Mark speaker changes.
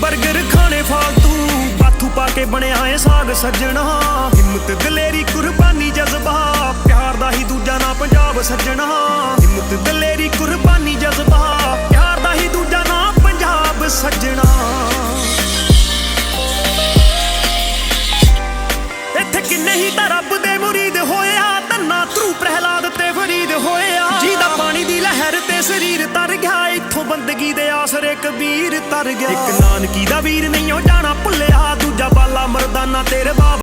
Speaker 1: Burger ਖਾਣੇ ਫਾਲਤੂ ਬਾਥੂ ਪਾ ਕੇ ਬਣਿਆ ਏ ਸਾਗ ਸੱਜਣਾ। ਹਿੰਮਤ ਦਲੇਰੀ ਕੁਰਬਾਨੀ ਜਜ਼ਬਾ ਪਿਆਰ ਦਾ ਹੀ ਦੂਜਾ ਨਾਂ ਪੰਜਾਬ ਸੱਜਣਾ। ਹਿੰਮਤ ਦਲੇਰੀ ਕੁਰਬਾਨੀ ਜਜ਼ਬਾ ਪਿਆਰ ਦਾ ਹੀ ਦੂਜਾ ਨਾਂ ਪੰਜਾਬ ਸੱਜਣਾ। ਇੱਥੇ ਕਿੰਨੇ ਹੀ ਤਾਂ ਰੱਬ ਦੇ ਮੁਰੀਦ ਹੋਇਆ, ਧੰਨਾ ਧਰੂ ਪ੍ਰਹਿਲਾਦ ਤੇ ਫਰੀਦ ਹੋਇਆ। ਜਿਹਦਾ ਪਾਣੀ ਦੀ ਲਹਿਰ ਤੇ ਸਰੀਰ ਤਰ ਗਿਆ, ਇੱਥੋਂ ਬੰਦਗੀ ਦੇ ਆਸਰੇ ਕਬੀਰ ਤਰ ਗਿਆ। ਇੱਕ ਨਾਨਕੀ ਦਾ ਵੀਰ ਨਹੀਂ ਉਹ ਜਾਣਾ ਭੁੱਲਿਆ, ਦੂਜਾ ਬਾਲਾ ਮਰਦਾਨਾ ਤੇਰੇ ਬਾਪ